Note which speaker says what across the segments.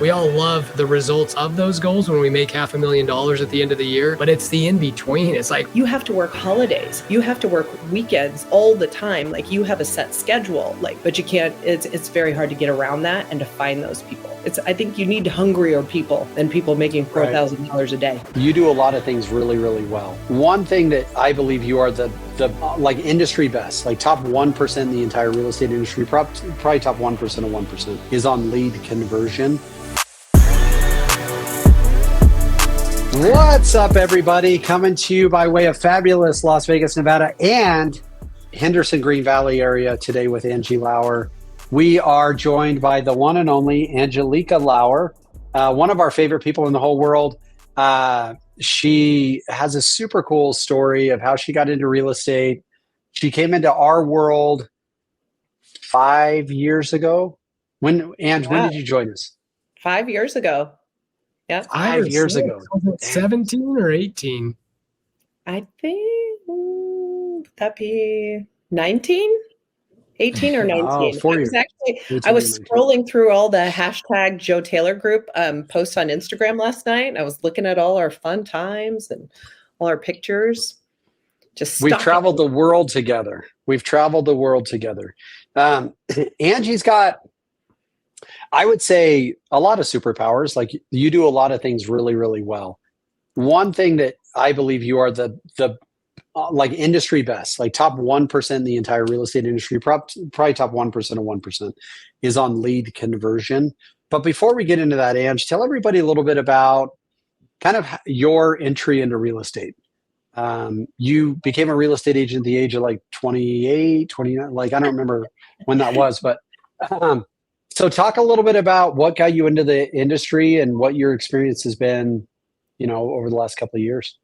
Speaker 1: We all love the results of those goals when we make $500,000 at the end of the year, but it's the in between. It's like
Speaker 2: you have to work holidays, you have to work weekends all the time. Like you have a set schedule, but you can't, it's very hard to get around that and to find those people. I think you need hungrier people than people making $4,000 a day.
Speaker 3: You do a lot of things really, really well. One thing that I believe you are the industry best, like top 1% in the entire real estate industry, probably top 1% of 1% is on lead conversion. What's up, everybody? Coming to you by way of fabulous Las Vegas, Nevada and Henderson, Green Valley area today with Angie Lauer. We are joined by the one and only Angie Lauer, one of our favorite people in the whole world. She has a super cool story of how she got into real estate. She came into our world 5 years ago. When did you join us?
Speaker 2: 5 years ago. Yeah,
Speaker 3: 5 years ago.
Speaker 1: Was it 17 or 18?
Speaker 2: I think that'd be 19, 18 or 19. I was scrolling through all the hashtag Joe Taylor group posts on Instagram last night. I was looking at all our fun times and all our pictures.
Speaker 3: We've traveled the world together. Angie's got, I would say, a lot of superpowers. Like, you do a lot of things really, really well. One thing that I believe you are the industry best, like top 1% in the entire real estate industry, probably top 1% of 1% is on lead conversion. But before we get into that, Ange, tell everybody a little bit about kind of your entry into real estate. You became a real estate agent at the age of like 28, 29, like I don't remember when that was, but so talk a little bit about what got you into the industry and what your experience has been, over the last couple of years.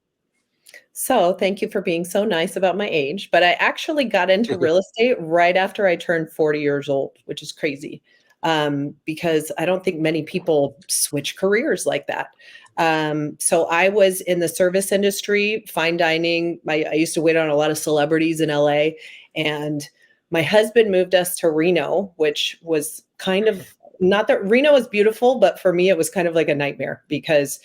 Speaker 2: So thank you for being so nice about my age, but I actually got into real estate right after I turned 40 years old, which is crazy because I don't think many people switch careers like that. So I was in the service industry, fine dining. I used to wait on a lot of celebrities in LA, and my husband moved us to Reno, which was kind of, not that Reno is beautiful, but for me, it was kind of like a nightmare because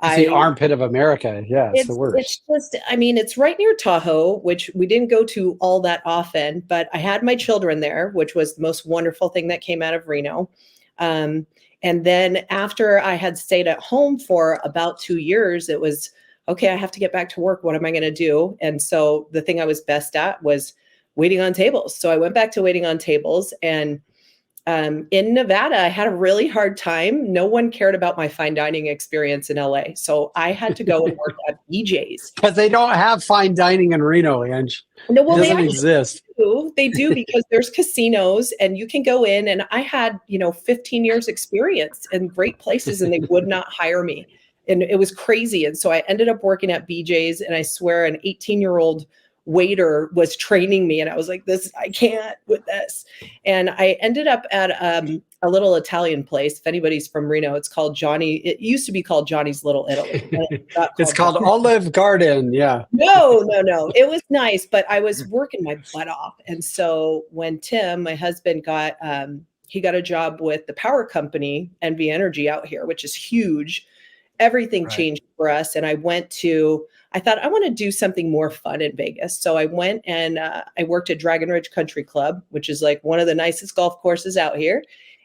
Speaker 3: it's the armpit of America. Yeah, it's the worst.
Speaker 2: It's just, it's right near Tahoe, which we didn't go to all that often, but I had my children there, which was the most wonderful thing that came out of Reno. And then after I had stayed at home for about 2 years, it was, okay, I have to get back to work. What am I going to do? And so the thing I was best at was waiting on tables. So I went back to waiting on tables, and in Nevada, I had a really hard time. No one cared about my fine dining experience in LA. So I had to go and work at BJ's.
Speaker 3: Because they don't have fine dining in Reno, Ange.
Speaker 2: No, well,
Speaker 3: it doesn't exist.
Speaker 2: They do because there's casinos and you can go in, and I had, 15 years experience in great places, and they would not hire me. And it was crazy. And so I ended up working at BJ's, and I swear an 18-year-old waiter was training me, and I was like, I can't with this. And I ended up at a little Italian place. If anybody's from Reno, it's called Johnny. It used to be called Johnny's Little Italy.
Speaker 3: It's called Olive Garden. Yeah.
Speaker 2: No. It was nice, but I was working my butt off. And so when Tim, my husband, got a job with the power company, NV Energy out here, which is huge. Everything changed for us. And I thought I want to do something more fun in Vegas. So I went and I worked at Dragon Ridge Country Club, which is like one of the nicest golf courses out here.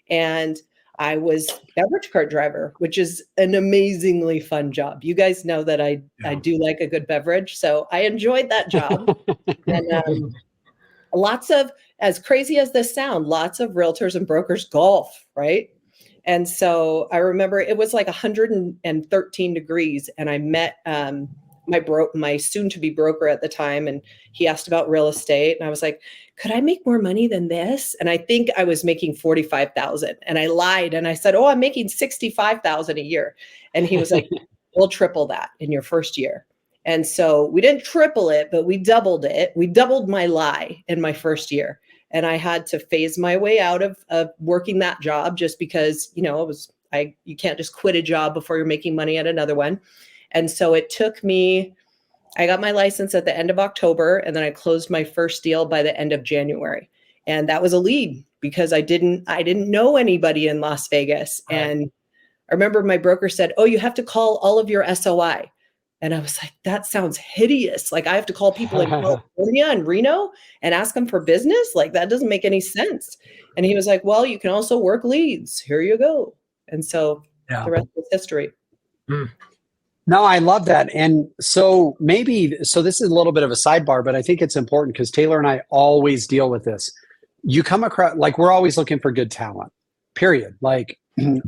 Speaker 2: And I was beverage cart driver, which is an amazingly fun job. You guys know that I do like a good beverage. So I enjoyed that job. And lots of, as crazy as this sounds, lots of realtors and brokers golf, right? And so I remember it was like 113 degrees, and I met my soon-to-be broker at the time, and he asked about real estate, and I was like, could I make more money than this? And I think I was making $45,000, and I lied, and I said, oh, I'm making $65,000 a year. And he was like, we'll triple that in your first year. And so we didn't triple it, but we doubled it. We doubled my lie in my first year. And I had to phase my way out of working that job just because, you can't just quit a job before you're making money at another one. And so it took me, I got my license at the end of October, and then I closed my first deal by the end of January. And that was a lead because I didn't know anybody in Las Vegas. Right. And I remember my broker said, "Oh, you have to call all of your SOI." And I was like, that sounds hideous. Like I have to call people in California and Reno and ask them for business. Like that doesn't make any sense. And he was like, well, you can also work leads. Here you go. And so the rest is history.
Speaker 3: No, I love that. And so so this is a little bit of a sidebar, but I think it's important because Taylor and I always deal with this. You come across, like, we're always looking for good talent, period. Like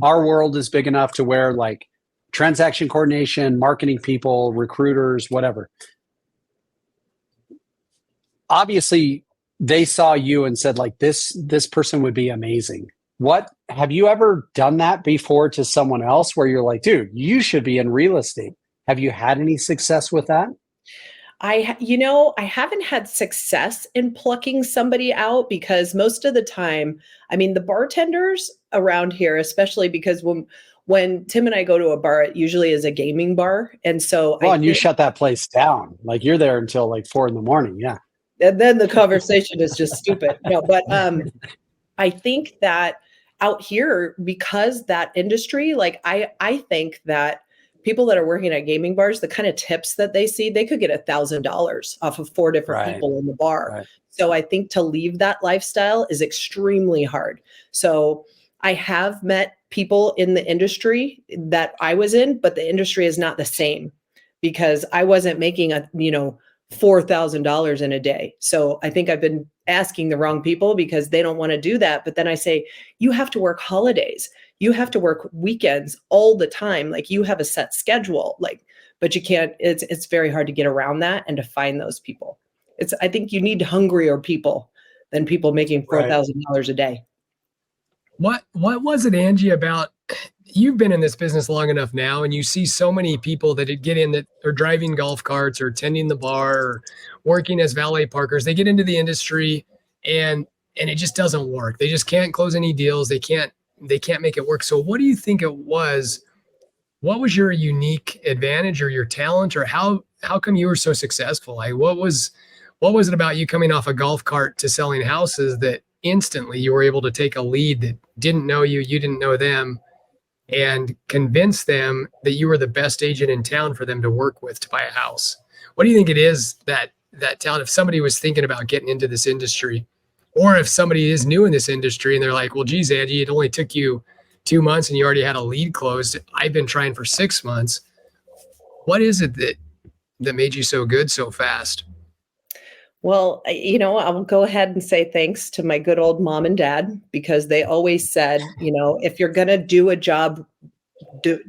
Speaker 3: our world is big enough to where, like, transaction coordination, marketing people, recruiters, whatever. Obviously, they saw you and said, like, this person would be amazing. What, have you ever done that before to someone else where you're like, dude, you should be in real estate? Have you had any success with that?
Speaker 2: I haven't had success in plucking somebody out because most of the time, I mean, the bartenders around here, especially because when Tim and I go to a bar, it usually is a gaming bar. And so
Speaker 3: you shut that place down. Like you're there until like 4 a.m. Yeah.
Speaker 2: And then the conversation is just stupid. No, but I think that out here, because that industry, like I think that people that are working at gaming bars, the kind of tips that they see, they could get $1,000 off of 4 different people in the bar. Right. So I think to leave that lifestyle is extremely hard. So I have met people in the industry that I was in, but the industry is not the same because I wasn't making $4,000 in a day. So I think I've been asking the wrong people because they don't want to do that. But then I say, you have to work holidays. You have to work weekends all the time. Like you have a set schedule, but you can't, it's very hard to get around that and to find those people. I think you need hungrier people than people making $4,000 a day.
Speaker 1: What was it, Angie, about, you've been in this business long enough now and you see so many people that get in that are driving golf carts or tending the bar or working as valet parkers. They get into the industry and it just doesn't work. They just can't close any deals. They can't make it work. So what do you think it was? What was your unique advantage or your talent, or how come you were so successful? Like what was it about you coming off a golf cart to selling houses that instantly you were able to take a lead that didn't know you didn't know them, and convince them that you were the best agent in town for them to work with to buy a house? What do you think it is that talent, if somebody was thinking about getting into this industry, or if somebody is new in this industry and they're like, well, geez, Angie, it only took you 2 months and you already had a lead closed. I've been trying for 6 months. What is it that made you so good so fast?
Speaker 2: Well, I'll go ahead and say thanks to my good old mom and dad, because they always said, if you're going to do a job,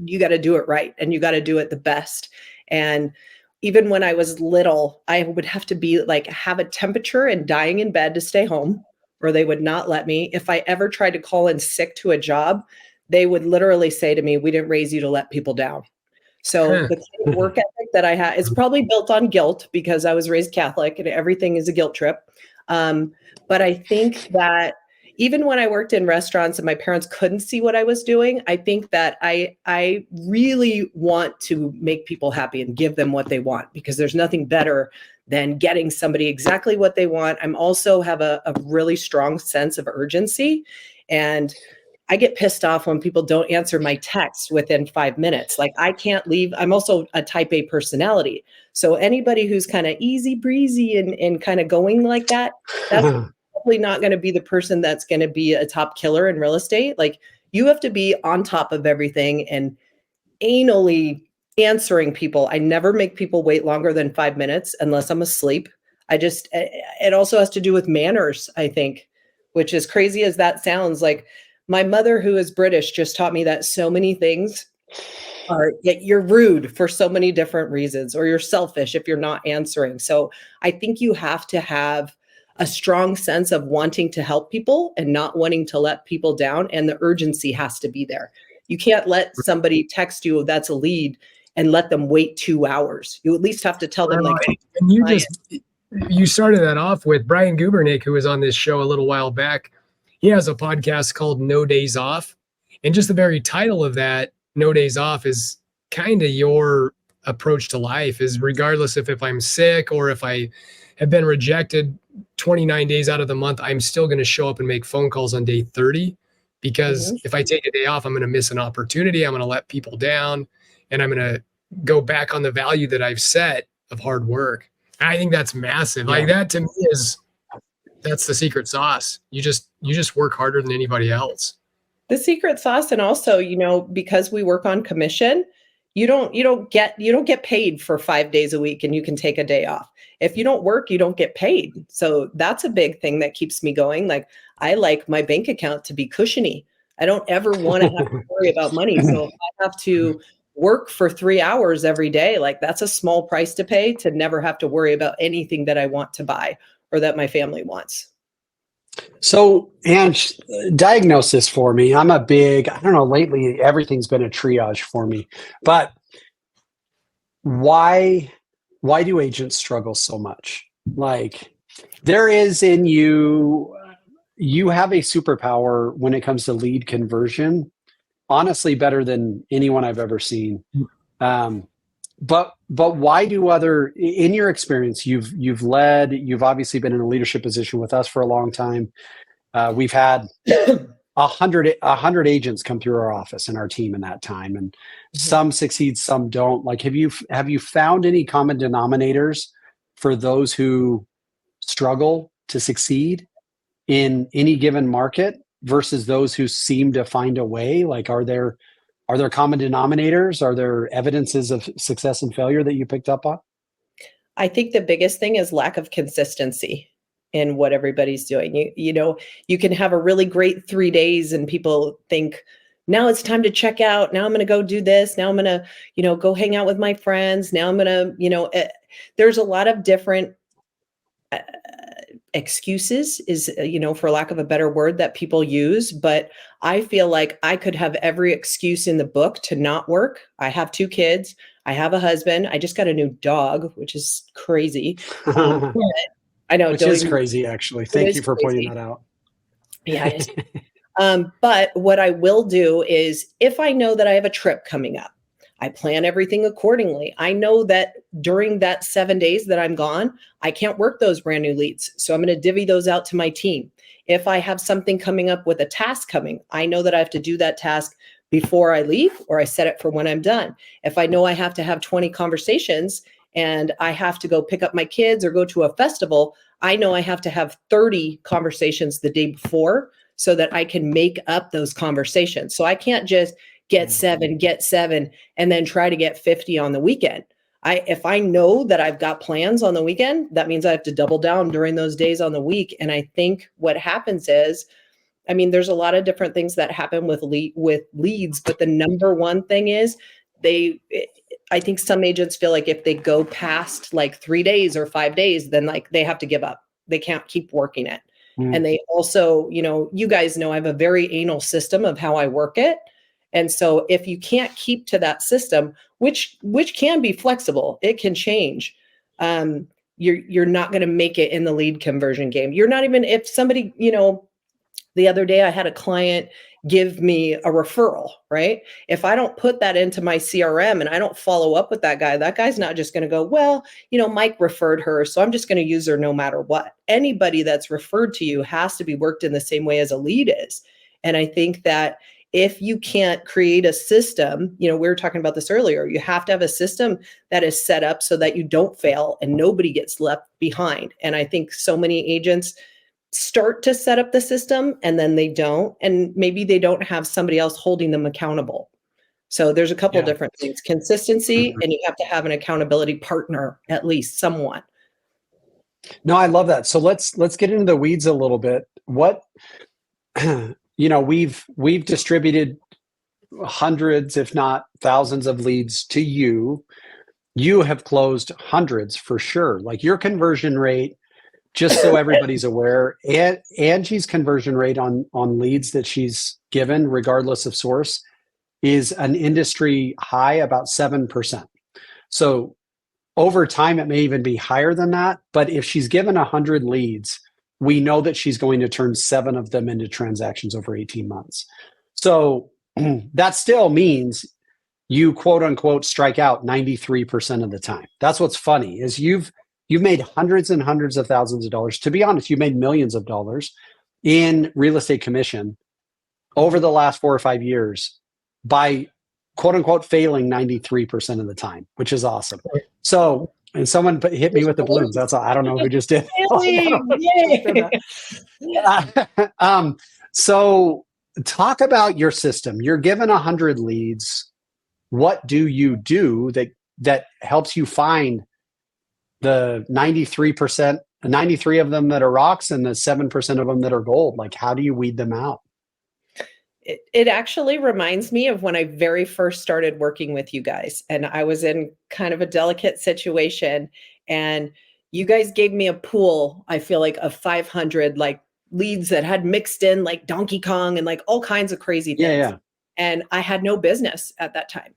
Speaker 2: you got to do it right and you got to do it the best. And even when I was little, I would have to be like, have a temperature and dying in bed to stay home, or they would not let me. If I ever tried to call in sick to a job, they would literally say to me, we didn't raise you to let people down. So the kind of work ethic that I had is probably built on guilt because I was raised Catholic and everything is a guilt trip. But I think that even when I worked in restaurants and my parents couldn't see what I was doing, I think that I really want to make people happy and give them what they want, because there's nothing better than getting somebody exactly what they want. I'm also have a really strong sense of urgency, and I get pissed off when people don't answer my text within 5 minutes. Like I can't leave. I'm also a type A personality. So anybody who's kind of easy breezy and kind of going like that, that's probably not going to be the person that's going to be a top killer in real estate. Like you have to be on top of everything and anally answering people. I never make people wait longer than 5 minutes unless I'm asleep. It also has to do with manners, I think, which is crazy as that sounds. Like my mother, who is British, just taught me that so many things are, you're rude for so many different reasons, or you're selfish if you're not answering. So I think you have to have a strong sense of wanting to help people and not wanting to let people down. And the urgency has to be there. You can't let somebody text you, that's a lead, and let them wait 2 hours. You at least have to tell them
Speaker 1: and you started that off with Brian Gubernick, who was on this show a little while back. He has a podcast called No Days Off. And just the very title of that, No Days Off, is kind of your approach to life, is regardless if I'm sick or if I have been rejected 29 days out of the month, I'm still going to show up and make phone calls on day 30, because
Speaker 2: Mhm.
Speaker 1: if I take a day off, I'm going to miss an opportunity. I'm going to let people down, and I'm going to go back on the value that I've set of hard work. And I think that's massive. Like
Speaker 3: Yeah.
Speaker 1: that to me that's the secret sauce. You just work harder than anybody else.
Speaker 2: The secret sauce, and also, because we work on commission, you don't get paid for 5 days a week and you can take a day off. If you don't work, you don't get paid. So that's a big thing that keeps me going. Like, I like my bank account to be cushiony. I don't ever want to have to worry about money. So if I have to work for 3 hours every day, like, that's a small price to pay to never have to worry about anything that I want to buy or that my family wants.
Speaker 3: So, Ange, diagnose this for me. I don't know, lately everything's been a triage for me. But why do agents struggle so much? Like, there is in you have a superpower when it comes to lead conversion, honestly better than anyone I've ever seen. But why do in your experience, you've led, you've obviously been in a leadership position with us for a long time. We've had 100 agents come through our office and our team in that time, and some succeed, some don't. Like, have you found any common denominators for those who struggle to succeed in any given market versus those who seem to find a way? Like, are there common denominators? Are there evidences of success and failure that you picked up on?
Speaker 2: I think the biggest thing is lack of consistency in what everybody's doing. You can have a really great 3 days and people think, now it's time to check out. Now I'm going to go do this. Now I'm going to, go hang out with my friends. Now I'm going to, there's a lot of different excuses is, for lack of a better word, that people use. But I feel like I could have every excuse in the book to not work. I have 2 kids. I have a husband. I just got a new dog, which is crazy. I know.
Speaker 3: Which is crazy, actually. Thank you for pointing that out.
Speaker 2: Yeah. It is. But what I will do is, if I know that I have a trip coming up, I plan everything accordingly. I know that during that 7 days that I'm gone, I can't work those brand new leads. So I'm going to divvy those out to my team. If I have something coming up with a task coming, I know that I have to do that task before I leave, or I set it for when I'm done. If I know I have to have 20 conversations and I have to go pick up my kids or go to a festival, I know I have to have 30 conversations the day before so that I can make up those conversations. So I can't just get seven, and then try to get 50 on the weekend. If I know that I've got plans on the weekend, that means I have to double down during those days on the week. And I think what happens is, there's a lot of different things that happen with leads, but the number one thing is I think some agents feel like if they go past like 3 days or 5 days, then like they have to give up. They can't keep working it. And they also, you guys know I have a very anal system of how I work it. And so if you can't keep to that system, which can be flexible, it can change. You're not going to make it in the lead conversion game. You're not even, if somebody, the other day I had a client give me a referral, right? If I don't put that into my CRM and I don't follow up with that guy's not just going to go, well, Mike referred her, so I'm just going to use her no matter what. Anybody that's referred to you has to be worked in the same way as a lead is. And I think that if you can't create a system, we were talking about this earlier, you have to have a system that is set up so that you don't fail and nobody gets left behind. And I think so many agents start to set up the system and then they don't, and maybe they don't have somebody else holding them accountable. So there's a couple of different things: consistency, and you have to have an accountability partner, at least someone.
Speaker 3: No, I love that. So let's get into the weeds a little bit. What we've distributed hundreds, if not thousands, of leads to you. You have closed hundreds for sure. Like, your conversion rate, just so everybody's aware, Angie's conversion rate on leads that she's given, regardless of source, is an industry high, about 7%. So over time, it may even be higher than that. But if she's given 100 leads, we know that she's going to turn 7 of them into transactions over 18 months. So that still means you, quote unquote, strike out 93% of the time. That's what's funny, is you've made hundreds and hundreds of thousands of dollars. To be honest, you made millions of dollars in real estate commission over the last 4 or 5 years by quote unquote failing 93% of the time, which is awesome. So, and someone hit me with the balloons. That's all. I don't know who just did. So talk about your system. You're given 100 leads. What do you do that helps you find the 93%, 93 of them that are rocks and the 7% of them that are gold? Like, how do you weed them out?
Speaker 2: It actually reminds me of when I very first started working with you guys, and I was in kind of a delicate situation, and you guys gave me a pool, I feel like, of 500 like leads that had mixed in like Donkey Kong and like all kinds of crazy things.
Speaker 3: Yeah.
Speaker 2: And I had no business at that time.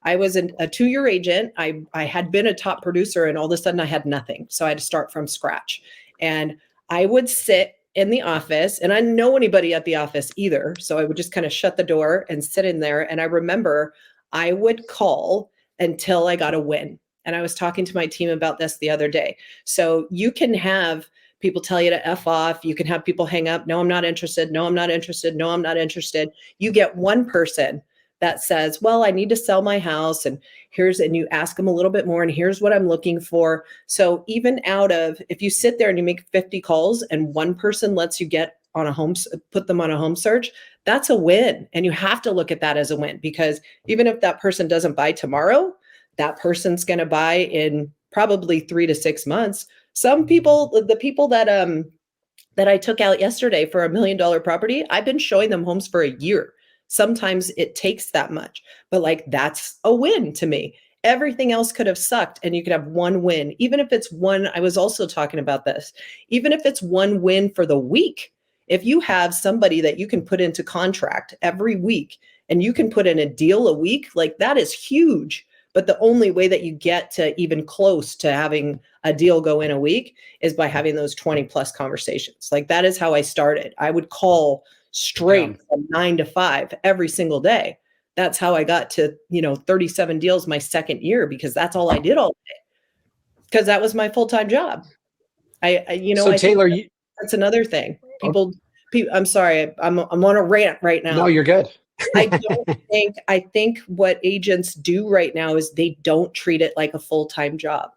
Speaker 2: I was a 2-year agent. I had been a top producer, and all of a sudden I had nothing. So I had to start from scratch. And I would sit in the office, and I didn't know anybody at the office either. So I would just kind of shut the door and sit in there. And I remember I would call until I got a win. And I was talking to my team about this the other day. So you can have people tell you to F off. You can have people hang up. No, I'm not interested. No, I'm not interested. No, I'm not interested. You get one person that says, well, I need to sell my house, and you ask them a little bit more, and here's what I'm looking for. So even if you sit there and you make 50 calls and one person lets you put them on a home search, that's a win. And you have to look at that as a win, because even if that person doesn't buy tomorrow, that person's going to buy in probably 3 to 6 months. Some people, the people that I took out yesterday for $1 million property, I've been showing them homes for a year. Sometimes it takes that much, but like, that's a win to me. Everything else could have sucked, and you could have one win. Even if it's one, I was also talking about this, even if it's one win for the week, if you have somebody that you can put into contract every week and you can put in a deal a week, like, that is huge. But the only way that you get to even close to having a deal go in a week is by having those 20 plus conversations. Like, that is how I started. I would call straight from 9 to 5 every single day. That's how I got to, 37 deals my second year, because that's all I did all day, because that was my full-time job. So
Speaker 3: Taylor,
Speaker 2: that's another thing. People, I'm sorry, I'm on a rant right now.
Speaker 3: No, you're good.
Speaker 2: I think what agents do right now is they don't treat it like a full-time job.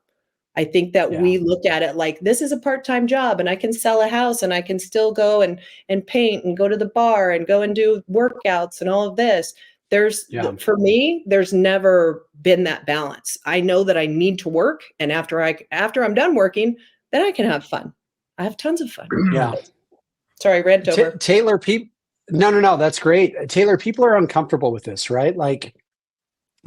Speaker 2: I think that we look at it like, this is a part-time job, and I can sell a house, and I can still go and paint and go to the bar and go and do workouts and all of this. For me, there's never been that balance. I know that I need to work, and after I'm done working, then I can have fun. I have tons of fun.
Speaker 3: Yeah.
Speaker 2: Sorry, rant over.
Speaker 3: Taylor, no, that's great. Taylor, people are uncomfortable with this, right? Like,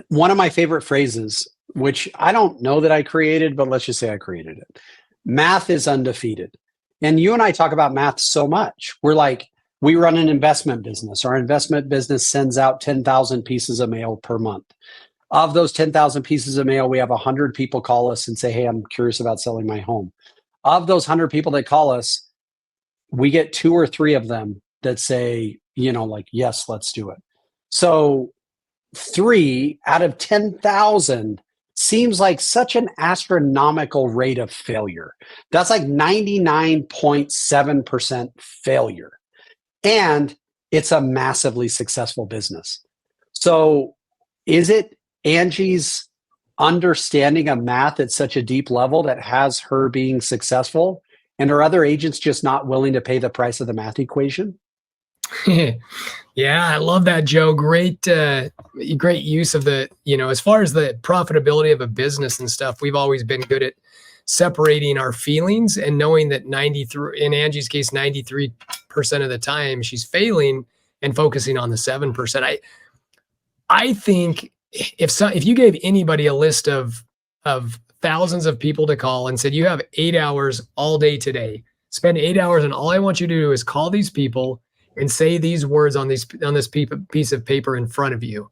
Speaker 3: one of my favorite phrases, which I don't know that I created, but let's just say I created it. Math is undefeated. And you and I talk about math so much. We're like, we run an investment business. Our investment business sends out 10,000 pieces of mail per month. Of those 10,000 pieces of mail, we have 100 people call us and say, hey, I'm curious about selling my home. Of those 100 people that call us, we get 2 or 3 of them that say, yes, let's do it. So 3 out of 10,000 seems like such an astronomical rate of failure. That's like 99.7% failure. And it's a massively successful business. So is it Angie's understanding of math at such a deep level that has her being successful? And are other agents just not willing to pay the price of the math equation?
Speaker 1: Yeah, I love that, Joe. Great use of the, as far as the profitability of a business and stuff, we've always been good at separating our feelings and knowing that in Angie's case, 93% of the time she's failing and focusing on the 7%. I think if you gave anybody a list of thousands of people to call and said, you have 8 hours all day today, spend 8 hours, and all I want you to do is call these people and say these words on this piece of paper in front of you.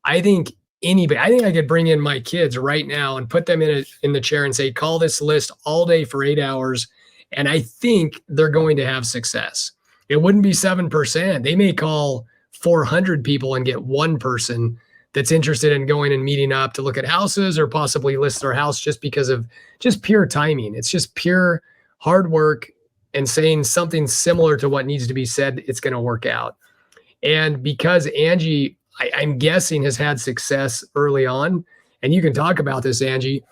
Speaker 1: I think I could bring in my kids right now and put them in the chair and say, call this list all day for 8 hours. And I think they're going to have success. It wouldn't be 7%. They may call 400 people and get one person that's interested in going and meeting up to look at houses or possibly list their house just because of just pure timing. It's just pure hard work and saying something similar to what needs to be said. It's going to work out. And because Angie, I'm guessing, has had success early on, and you can talk about this, Angie,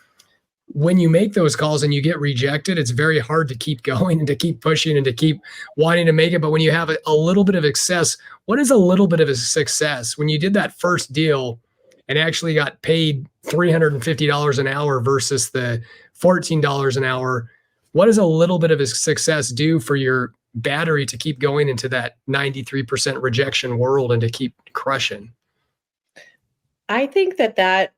Speaker 1: when you make those calls and you get rejected, it's very hard to keep going and to keep pushing and to keep wanting to make it. But when you have a little bit of success, what is a little bit of a success? When you did that first deal and actually got paid $350 an hour versus the $14 an hour, what does a little bit of a success do for your battery to keep going into that 93% rejection world and to keep crushing?
Speaker 2: I think that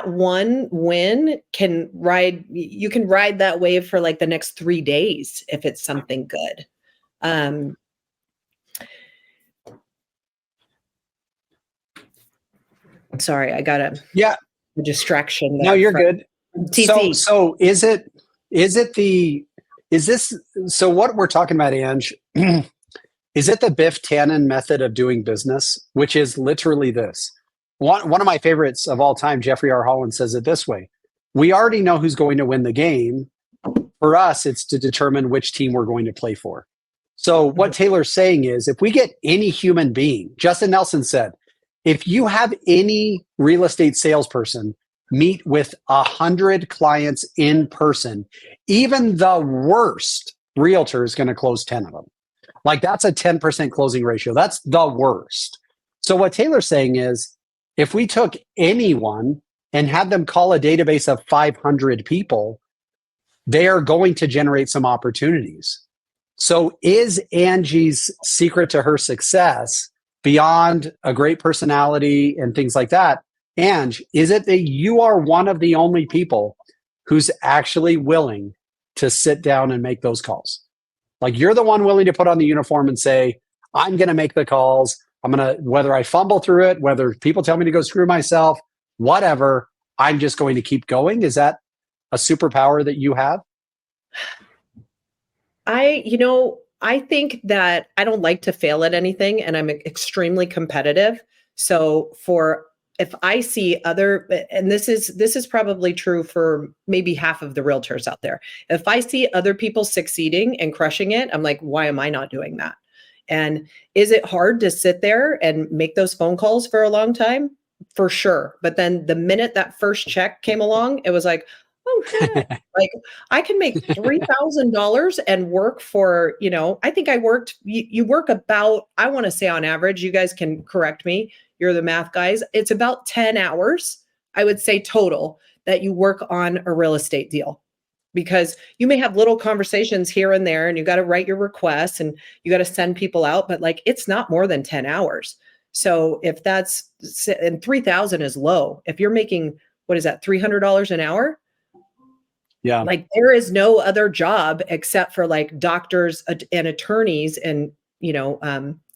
Speaker 2: one win you can ride that wave for like the next 3 days if it's something good. Sorry, I got a distraction there.
Speaker 3: No, you're good.
Speaker 2: TC.
Speaker 3: So so what we're talking about, Ange, is it the Biff Tannen method of doing business, which is literally this? One of my favorites of all time, Jeffrey R. Holland, says it this way: we already know who's going to win the game. For us, it's to determine which team we're going to play for. So what Taylor's saying is, if we get any human being, Justin Nelson said, if you have any real estate salesperson meet with 100 clients in person, even the worst realtor is going to close 10 of them. Like, that's a 10% closing ratio. That's the worst. So what Taylor's saying is, if we took anyone and had them call a database of 500 people, they are going to generate some opportunities. So is Angie's secret to her success, beyond a great personality and things like that, Ange, is it that you are one of the only people who's actually willing to sit down and make those calls? Like, you're the one willing to put on the uniform and say, I'm going to make the calls. I'm going to, whether I fumble through it, whether people tell me to go screw myself, whatever, I'm just going to keep going. Is that a superpower that you have?
Speaker 2: I think that I don't like to fail at anything, and I'm extremely competitive. So if I see and this is probably true for maybe half of the realtors out there. If I see other people succeeding and crushing it, I'm like, why am I not doing that? And is it hard to sit there and make those phone calls for a long time? For sure. But then the minute that first check came along, it was like, oh, shit. Like, I can make $3,000 and work for, I think you work about, I want to say on average, you guys can correct me, you're the math guys, it's about 10 hours, I would say, total that you work on a real estate deal. Because you may have little conversations here and there, and you got to write your requests and you got to send people out, but like, it's not more than 10 hours. So if and 3,000 is low. If you're making, what is that, $300 an hour?
Speaker 3: Yeah.
Speaker 2: Like, there is no other job except for like doctors and attorneys and,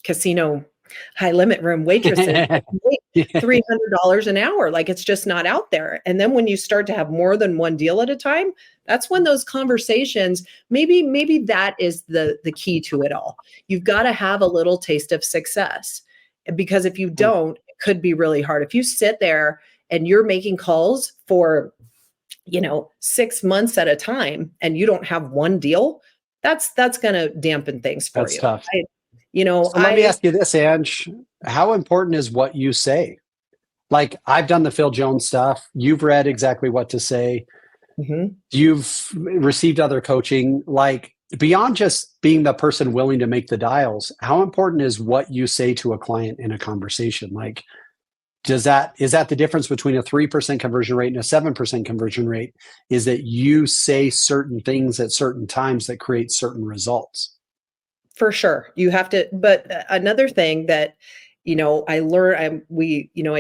Speaker 2: casino high limit room waitresses $300 an hour. Like, it's just not out there. And then when you start to have more than one deal at a time, that's when those conversations, maybe that is the key to it all. You've got to have a little taste of success, because if you don't, it could be really hard. If you sit there and you're making calls for 6 months at a time and you don't have one deal, that's going to dampen things for you.
Speaker 3: That's tough. Let me ask you this, Ange. How important is what you say? Like, I've done the Phil Jones stuff. You've read exactly what to say. Mm-hmm. You've received other coaching. Like, beyond just being the person willing to make the dials, how important is what you say to a client in a conversation? Like, is that the difference between a 3% conversion rate and a 7% conversion rate? Is that you say certain things at certain times that create certain results?
Speaker 2: For sure. You have to, but another thing that, I learn, I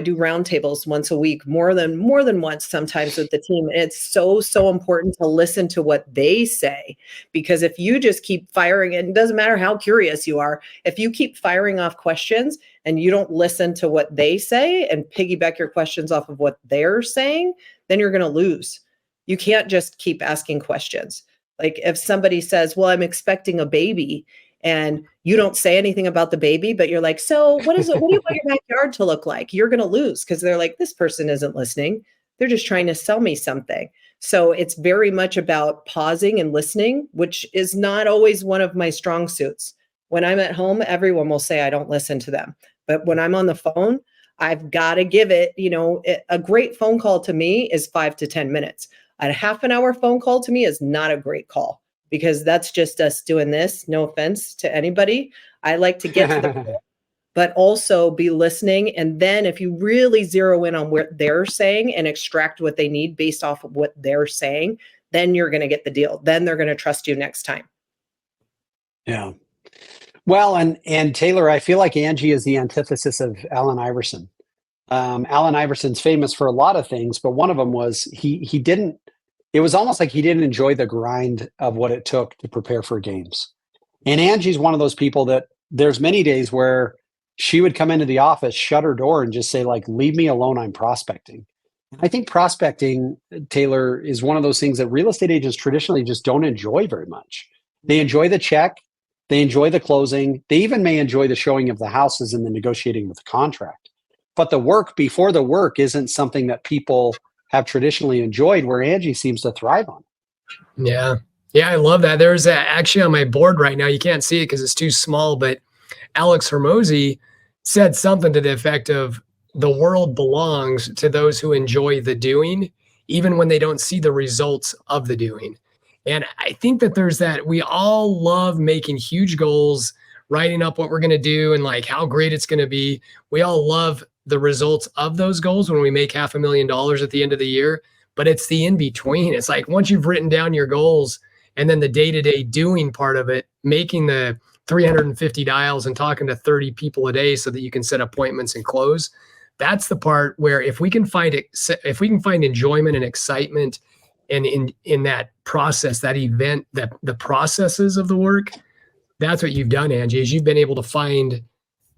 Speaker 2: do roundtables once a week, more than once sometimes with the team. And it's so important to listen to what they say, because if you just keep firing, and it doesn't matter how curious you are, if you keep firing off questions and you don't listen to what they say and piggyback your questions off of what they're saying, then you're going to lose. You can't just keep asking questions. Like, if somebody says, well, I'm expecting a baby, and you don't say anything about the baby, but you're like, so what do you want your backyard to look like? You're going to lose, because they're like, this person isn't listening. They're just trying to sell me something. So it's very much about pausing and listening, which is not always one of my strong suits. When I'm at home, everyone will say I don't listen to them. But when I'm on the phone, I've got to give it, a great phone call to me is 5 to 10 minutes. A half an hour phone call to me is not a great call because that's just us doing this. No offense to anybody. I like to get to the point, but also be listening. And then if you really zero in on what they're saying and extract what they need based off of what they're saying, then you're going to get the deal. Then they're going to trust you next time.
Speaker 3: Yeah. Well, and Taylor, I feel like Angie is the antithesis of Allen Iverson. Allen Iverson's famous for a lot of things, but one of them was he didn't. It was almost like he didn't enjoy the grind of what it took to prepare for games. And Angie's one of those people that there's many days where she would come into the office, shut her door, and just say, like, "Leave me alone. I'm prospecting." I think prospecting, Taylor, is one of those things that real estate agents traditionally just don't enjoy very much. They enjoy the check. They enjoy the closing. They even may enjoy the showing of the houses and the negotiating with the contract. But the work before the work isn't something that people have traditionally enjoyed, where Angie seems to thrive on.
Speaker 1: Yeah. Yeah, I love that. There's actually on my board right now. You can't see it because it's too small, but Alex Hermosi said something to the effect of the world belongs to those who enjoy the doing, even when they don't see the results of the doing. And I think that there's that we all love making huge goals, writing up what we're going to do and like how great it's going to be. We all love the results of those goals when we make $500,000 at the end of the year, but it's the in between. It's like once you've written down your goals and then the day-to-day doing part of it, making the 350 dials and talking to 30 people a day so that you can set appointments and close. That's the part where if we can find enjoyment and excitement and in that process, that event, that the processes of the work, that's what you've done, Angie, is you've been able to find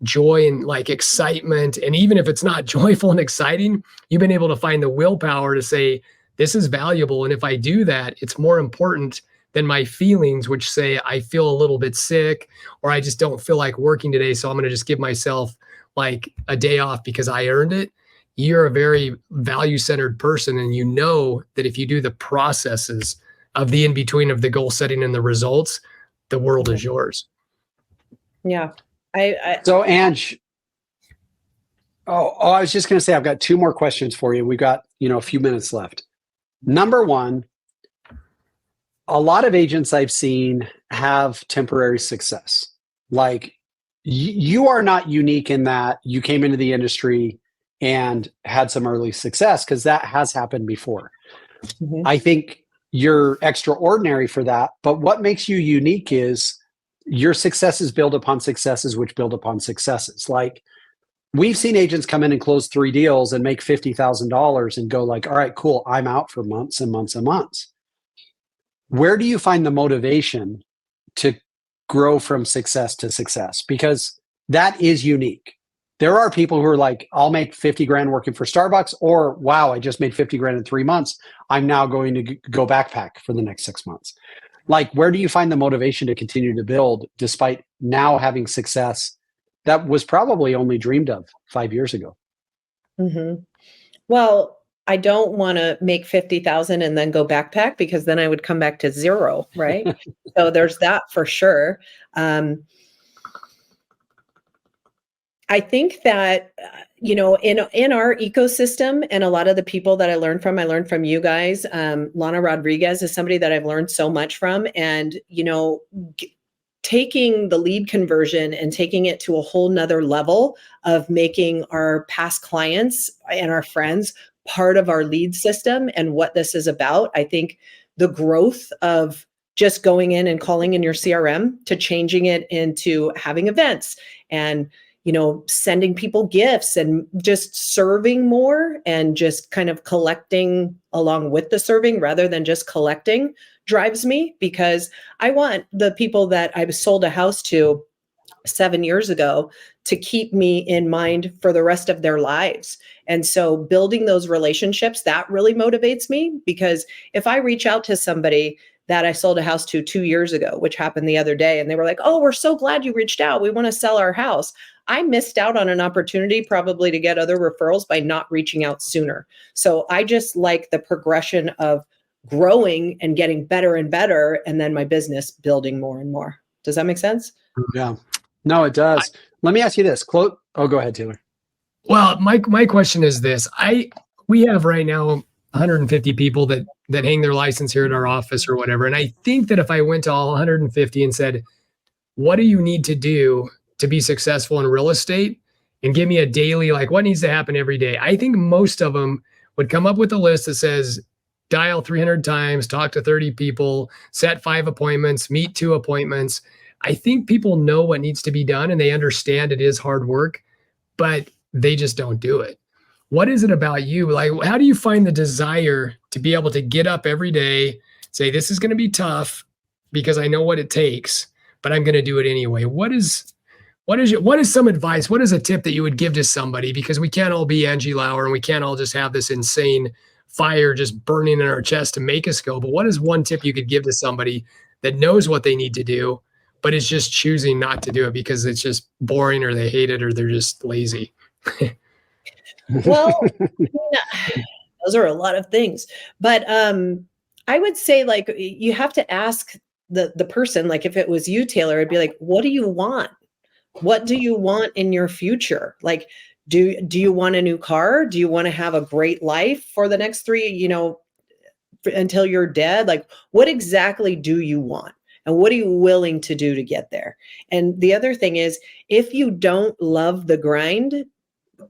Speaker 1: joy and like excitement. And even if it's not joyful and exciting, you've been able to find the willpower to say, this is valuable. And if I do that, it's more important than my feelings, which say I feel a little bit sick or I just don't feel like working today. So I'm going to just give myself like a day off because I earned it. You're a very value-centered person. And you know that if you do the processes of the in-between of the goal setting and the results, the world is yours.
Speaker 2: Yeah.
Speaker 3: So Ange, I was just going to say, I've got two more questions for you. We've got, a few minutes left. Number one, a lot of agents I've seen have temporary success. Like you are not unique in that you came into the industry and had some early success, because that has happened before. Mm-hmm. I think you're extraordinary for that. But what makes you unique is your successes build upon successes, which build upon successes. Like we've seen agents come in and close 3 deals and make $50,000 and go like, all right, cool, I'm out for months and months and months. Where do you find the motivation to grow from success to success? Because that is unique. There are people who are like, I'll make 50 grand working for Starbucks, or wow, I just made 50 grand in 3 months. I'm now going to go backpack for the next 6 months. Like, where do you find the motivation to continue to build despite now having success that was probably only dreamed of 5 years ago?
Speaker 2: Mm-hmm. Well, I don't want to make 50,000 and then go backpack, because then I would come back to zero, right? So there's that for sure. I think that, in our ecosystem, and a lot of the people that I learned from you guys, Lana Rodriguez is somebody that I've learned so much from. And, taking the lead conversion and taking it to a whole nother level of making our past clients and our friends part of our lead system and what this is about. I think the growth of just going in and calling in your CRM to changing it into having events and, sending people gifts and just serving more and just kind of collecting along with the serving rather than just collecting drives me, because I want the people that I sold a house to 7 years ago to keep me in mind for the rest of their lives. And so building those relationships, that really motivates me, because if I reach out to somebody that I sold a house to 2 years ago, which happened the other day, and they were like, oh, we're so glad you reached out. We want to sell our house. I missed out on an opportunity probably to get other referrals by not reaching out sooner. So I just like the progression of growing and getting better and better, and then my business building more and more. Does that make sense?
Speaker 3: Yeah. No, it does. Let me ask you this. Go ahead, Taylor.
Speaker 1: Well, my question is this. We have right now 150 people that hang their license here at our office or whatever. And I think that if I went to all 150 and said, what do you need to do to be successful in real estate? And give me a daily, like what needs to happen every day? I think most of them would come up with a list that says, dial 300 times, talk to 30 people, set 5 appointments, meet 2 appointments. I think people know what needs to be done and they understand it is hard work, but they just don't do it. What is it about you? Like, how do you find the desire to be able to get up every day, say, this is going to be tough because I know what it takes, but I'm going to do it anyway? What is some advice? What is a tip that you would give to somebody? Because we can't all be Angie Lauer and we can't all just have this insane fire just burning in our chest to make us go. But what is one tip you could give to somebody that knows what they need to do, but is just choosing not to do it because it's just boring or they hate it or they're just lazy?
Speaker 2: Well, those are a lot of things, but I would say like you have to ask the person, like if it was you, Taylor, it'd be like, what do you want? What do you want in your future? Like, do you want a new car? Do you want to have a great life for the next 3, until you're dead? Like, what exactly do you want? And what are you willing to do to get there? And the other thing is, if you don't love the grind,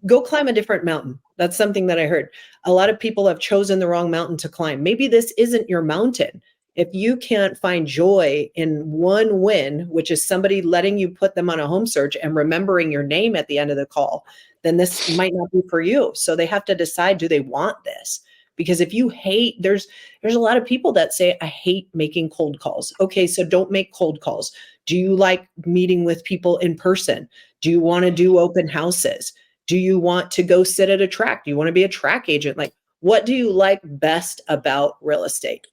Speaker 2: go climb a different mountain. That's something that I heard. A lot of people have chosen the wrong mountain to climb. Maybe this isn't your mountain. If you can't find joy in one win, which is somebody letting you put them on a home search and remembering your name at the end of the call, then this might not be for you. So they have to decide, do they want this? Because if you hate, there's a lot of people that say, I hate making cold calls. Okay, so don't make cold calls. Do you like meeting with people in person? Do you want to do open houses? Do you want to go sit at a track? Do you want to be a track agent? Like, what do you like best about real estate?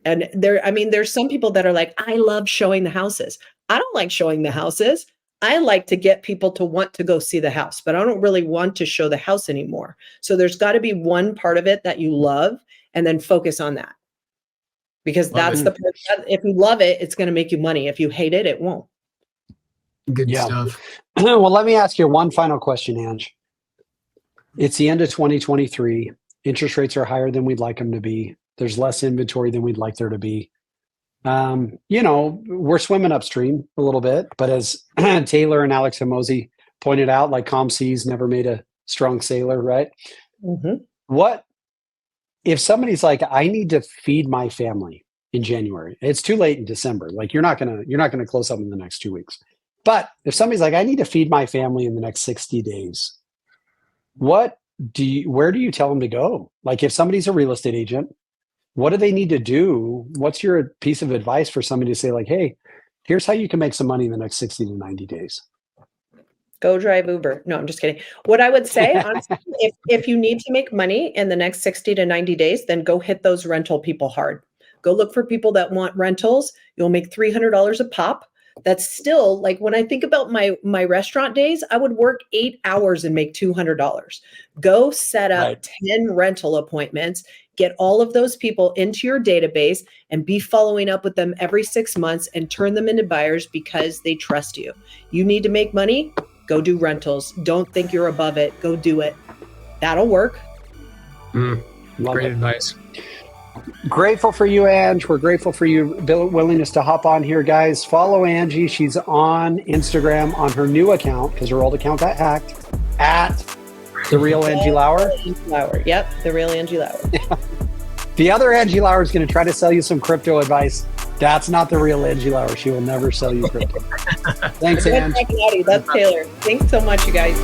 Speaker 2: And there's some people that are like, I love showing the houses. I don't like showing the houses. I like to get people to want to go see the house, but I don't really want to show the house anymore. So there's got to be one part of it that you love and then focus on that. Because that's the part that if you love it, it's going to make you money. If you hate it, it won't.
Speaker 1: Good stuff.
Speaker 3: Well, let me ask you one final question, Ange. It's the end of 2023. Interest rates are higher than we'd like them to be. There's less inventory than we'd like there to be. We're swimming upstream a little bit, but as Taylor and Alex Hormozi pointed out, like calm seas never made a strong sailor, right?
Speaker 2: Mm-hmm.
Speaker 3: What if somebody's like, I need to feed my family in January? It's too late in December. Like you're not gonna close up in the next 2 weeks. But if somebody's like, I need to feed my family in the next 60 days, where do you tell them to go? Like if somebody's a real estate agent, what do they need to do? What's your piece of advice for somebody to say like, hey, here's how you can make some money in the next 60 to 90 days?
Speaker 2: Go drive Uber. No, I'm just kidding. What I would say, honestly, if you need to make money in the next 60 to 90 days, then go hit those rental people hard. Go look for people that want rentals. You'll make $300 a pop. That's still like when I think about my restaurant days, I would work 8 hours and make $200. Go set up 10 rental appointments, get all of those people into your database and be following up with them every 6 months and turn them into buyers because they trust you. You need to make money, go do rentals. Don't think you're above it. Go do it. That'll work.
Speaker 1: Great advice.
Speaker 3: Grateful for you, Ange. We're grateful for your willingness to hop on here, guys. Follow Angie. She's on Instagram on her new account because her old account got hacked at The Real Angie Lauer.
Speaker 2: Yep, The Real Angie Lauer.
Speaker 3: The other Angie Lauer is going to try to sell you some crypto advice. That's not The Real Angie Lauer. She will never sell you crypto. Thanks, Ange.
Speaker 2: That's Taylor. Thanks so much, you guys.